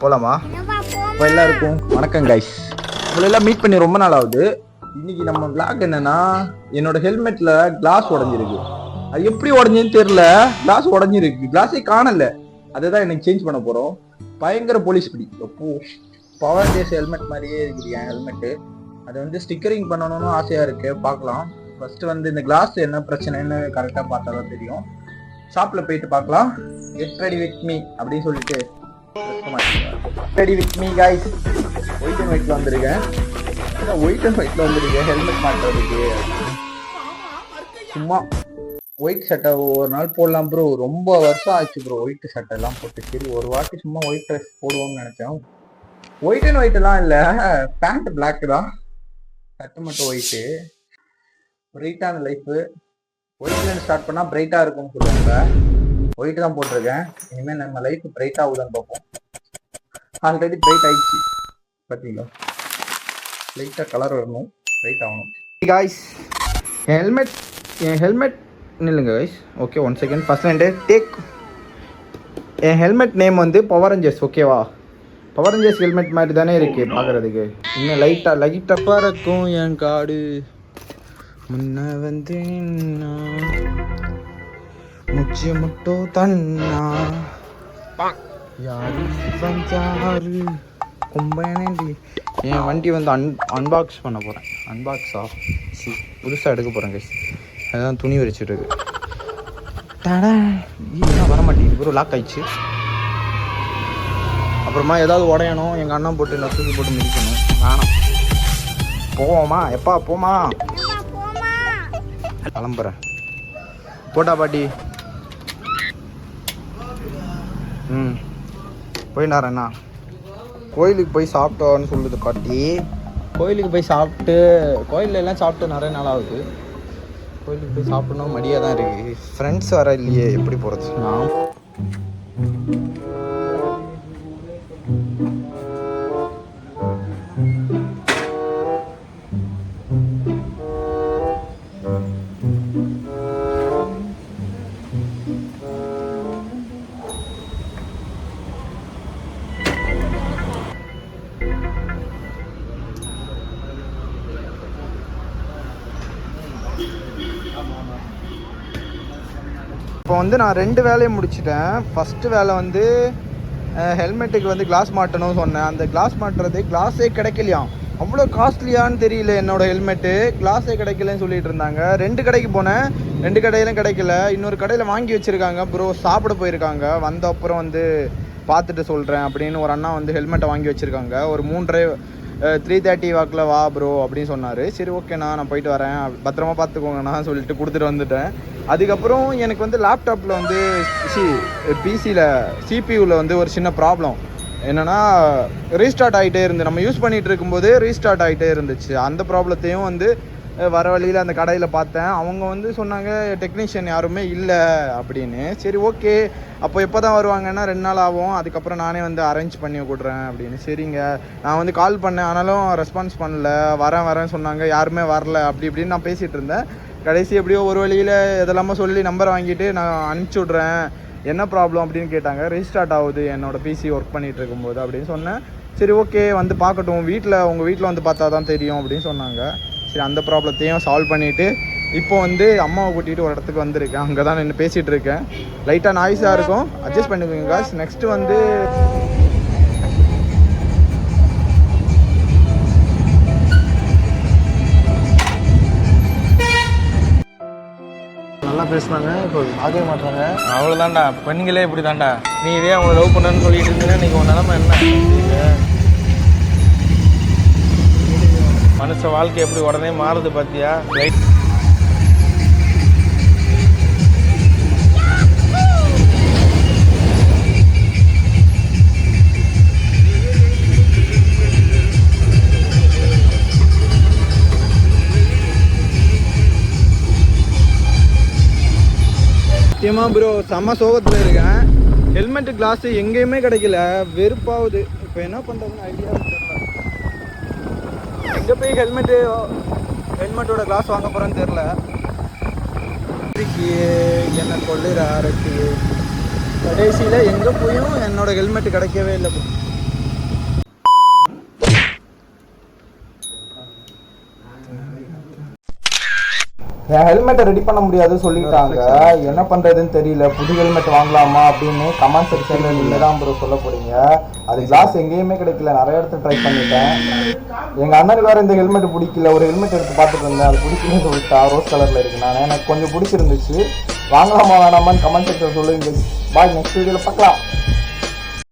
போலாமா? இப்போ எல்லாருக்கும் வணக்கம் கைஸ். உங்களெல்லாம் மீட் பண்ணி ரொம்ப நாள் ஆகுது. இன்னைக்கு நம்ம vlog என்னன்னா, என்னோட ஹெல்மெட்ல கிளாஸ் உடஞ்சிருக்கு. அது எப்படி உடஞ்சுன்னு தெரியல. கிளாஸ் உடஞ்சிருக்கு, கிளாஸே காணல. அதை தான் எனக்கு சேஞ்ச் பண்ண போறோம். பயங்கர போலீஸ் பிடி. அப்போ பவர் டேஸ் ஹெல்மெட் மாதிரியே இருக்குது என் ஹெல்மெட்டு. அது வந்து ஸ்டிக்கரிங் பண்ணணும்னு ஆசையா இருக்கு, பார்க்கலாம். ஃபர்ஸ்ட் வந்து இந்த கிளாஸ் என்ன பிரச்சனைன்னு கரெக்டாக பார்த்தா தான் தெரியும். ஷாப்ல போயிட்டு பார்க்கலாம். கெட் ரெடி வித் மீ அப்படின்னு சொல்லிட்டு ready with me guys. White and ஒயிட்ல வந்திருக்கேன். ஒயிட் அண்ட் ஒயிட்ல வந்திருக்கேன் ஹெல்மெட் மாட்டுறதுக்கு. சும்மா ஒயிட் சட்டை ஒரு நாள் போடலாம் ப்ரோ. ரொம்ப வருஷம் ஆச்சு ப்ரோ ஒயிட் சட்டை எல்லாம் போட்டு. சரி ஒரு வாட்டி சும்மா ஒயிட் ட்ரெஸ் போடுவோம்னு நினைச்சோம். ஒயிட் அண்ட் ஒயிட் எல்லாம் இல்லை, பேண்ட் பிளாக் தான், சட்டை மட்டும் ஒயிட்டு. பிரைட்டான லைஃபு. ஒயிட்லேருந்து ஸ்டார்ட் பண்ணால் பிரைட்டாக இருக்கும்னு சொல்லுவாங்க. ஒயிட் தான் போட்டிருக்கேன். இனிமேல் நம்ம லைஃப் பிரைட் ஆகுதான்னு பார்ப்போம். ஆல்ரெடி பிரைட் ஆயிடுச்சு பார்த்தீங்களா. லைட்டாக கலர் வரணும், பிரைட் ஆகணும். காய்ஸ் என் ஹெல்மெட் இல்லைங்க guys. Okay one second. First hand take. என் ஹெல்மெட் நேம் வந்து பவர் ரேஞ்சர்ஸ். ஓகேவா? பவர் ரேஞ்சர்ஸ் ஹெல்மெட் மாதிரி தானே இருக்கு பார்க்குறதுக்கு. இன்னும் லைட்டாக பறக்கும் என் காடு முன்ன வந்து முச்சி மட்டும் தன்னா யாரு வந்தாரு கும்பனேண்டி. என் வண்டி வந்து அன்பாக்ஸ் பண்ண போகிறேன். அன்பாக்ஸா புதுசாக எடுக்க போகிறேன் கைஸ். அதுதான் துணி வச்சுட்டு இருக்கு. வர மாட்டேங்குது ப்ரோ, லாக் ஆயிடுச்சு. அப்புறமா ஏதாவது உடையணும். எங்கள் அண்ணன் போட்டு நான் தூக்கி போட்டு மிதிக்கணும். வேணாம். போவோமா? எப்பா போமா? கிளம்புறேன். போட்டா பாட்டி. போயிட்டாரண்ணா. கோயிலுக்கு போய் சாப்பிட்டோன்னு சொல்லுது பாட்டி. கோயிலுக்கு போய் சாப்பிட்டு, கோயிலில் எல்லாம் சாப்பிட்டு நிறைய நாள் ஆகுது. கோயிலுக்கு போய் சாப்பிடணும் மடியாக தான் இருக்குது. ஃப்ரெண்ட்ஸ் வர இல்லையே, எப்படி போகிறது? நான் இப்போ வந்து நான் 2 வேலையை முடிச்சிட்டேன். ஃபஸ்ட்டு வேலை வந்து ஹெல்மெட்டுக்கு வந்து கிளாஸ் மாட்டணும்னு சொன்னேன். அந்த கிளாஸ் மாட்டுறது கிளாஸே கிடைக்கலையாம். அவ்வளோ காஸ்ட்லியான்னு தெரியல. என்னோடய ஹெல்மெட்டு கிளாஸே கிடைக்கலன்னு சொல்லிட்டு இருந்தாங்க. 2 கடைக்கு போனேன், 2 கடையிலும் கிடைக்கல. இன்னொரு கடையில் வாங்கி வச்சுருக்காங்க ப்ரோ. சாப்பிட போயிருக்காங்க. வந்த அப்புறம் வந்து பார்த்துட்டு சொல்கிறேன் அப்படின்னு ஒரு அண்ணா வந்து ஹெல்மெட்டை வாங்கி வச்சுருக்காங்க. ஒரு 3:30 வாக்கில் வா ப்ரோ அப்படின்னு சொன்னார். சரி ஓகேண்ணா நான் போயிட்டு வரேன், பத்திரமா பார்த்துக்கோங்கண்ணா சொல்லிட்டு கொடுத்துட்டு வந்துட்டேன். அதுக்கப்புறம் எனக்கு வந்து லேப்டாப்பில் வந்து பிசியில் சிபியூவில் வந்து ஒரு சின்ன ப்ராப்ளம் என்னென்னா, ரீஸ்டார்ட் ஆகிட்டே இருந்து நம்ம யூஸ் பண்ணிகிட்டு இருக்கும்போது ரீஸ்டார்ட் ஆகிட்டே இருந்துச்சு. அந்த ப்ராப்ளத்தையும் வந்து வர வழியில் அந்த கடையில் பார்த்தேன். அவங்க வந்து சொன்னாங்க டெக்னீஷியன் யாருமே இல்லை அப்படின்னு. சரி ஓகே, அப்போ எப்போ தான் வருவாங்கன்னா 2 நாள் ஆகும், அதுக்கப்புறம் நானே வந்து அரேஞ்ச் பண்ணி கொடுறேன் அப்படின்னு. சரிங்க நான் வந்து கால் பண்ணேன், ஆனாலும் ரெஸ்பான்ஸ் பண்ணல. வரேன்னு சொன்னாங்க, யாருமே வரல. அப்படி இப்படின்னு நான் பேசிகிட்டு இருந்தேன். கடைசி எப்படியோ ஒரு வழியில் இதெல்லாமல் சொல்லி நம்பர் வாங்கிட்டு நான் அனுப்பிச்சி விட்றேன். என்ன ப்ராப்ளம் அப்படின்னு கேட்டாங்க. ரீஸ்டார்ட் ஆகுது என்னோடய பிசி ஒர்க் பண்ணிகிட்டு இருக்கும்போது அப்படின்னு சொன்னேன். சரி ஓகே வந்து பார்க்கட்டும், உங்கள் வீட்டில் வந்து பார்த்தா தான் தெரியும் அப்படின்னு சொன்னாங்க. சரி அந்த ப்ராப்ளத்தையும் சால்வ் பண்ணிவிட்டு இப்போ வந்து அம்மாவை கூட்டிகிட்டு ஒரு இடத்துக்கு வந்திருக்கேன். அங்கே தான் நின்று பேசிகிட்டு இருக்கேன். லைட்டாக நாய்ஸாக இருக்கும், அட்ஜஸ்ட் பண்ணிக்கோங்க காஸ். நெக்ஸ்ட்டு வந்து நல்லா பேசுனாங்க, இப்போ ஆகவே மாட்டாங்க. அவ்வளோதான்டா, பெண்களே இப்படி தான்டா. நீ இதே அவங்க லவ் பண்ணுன்னு சொல்லிட்டு இருந்தீங்கன்னா நீங்கள் உன் நிலமை என்ன? மனுஷ வாழ்க்கை எப்படி உடனே மாறுது பார்த்தியா? ரைட். சத்தியமா ப்ரோ செம்ம சோகத்தில் இருக்கேன். ஹெல்மெட்டு கிளாஸு எங்கேயுமே கிடைக்கல, வெறுப்பாகுது. இப்போ என்ன பண்ணுறதுன்னு ஐடியா தெரியல. எங்கே போய் ஹெல்மெட்டோட கிளாஸ் வாங்க போகிறேன்னு தெரில. என்ன கொள்ளுற ஆரம்பிச்சு கடைசியில் எங்கே போயும் என்னோட ஹெல்மெட் கிடைக்கவே இல்லை bro. என் ஹெல்மெட்டை ரெடி பண்ண முடியாது சொல்லிட்டாங்க. என்ன பண்ணுறதுன்னு தெரியல. புது ஹெல்மெட் வாங்கலாமா அப்படின்னு கமெண்ட் செக்ஷனில் நீங்கள் தான் ப்ரோ சொல்ல போகிறீங்க. அது கிளாஸ் எங்கேயுமே கிடைக்கல. நிறைய இடத்துல ட்ரை பண்ணிட்டேன். எங்கள் அண்ணனுக்கு வேறு இந்த ஹெல்மெட் பிடிக்கல. ஒரு ஹெல்மெட் எடுத்து பார்த்துட்டு இருந்தேன். அது பிடிக்கலன்னு சொல்லிட்டா. ரோஸ் கலரில் இருக்கு. நான் எனக்கு கொஞ்சம் பிடிச்சிருந்துச்சு. வாங்கலாமா வேணாமான்னு கமெண்ட் செக்ஷன் சொல்லுங்க. பாய், நெக்ஸ்ட் வீடியோவில் பார்க்கலாம்.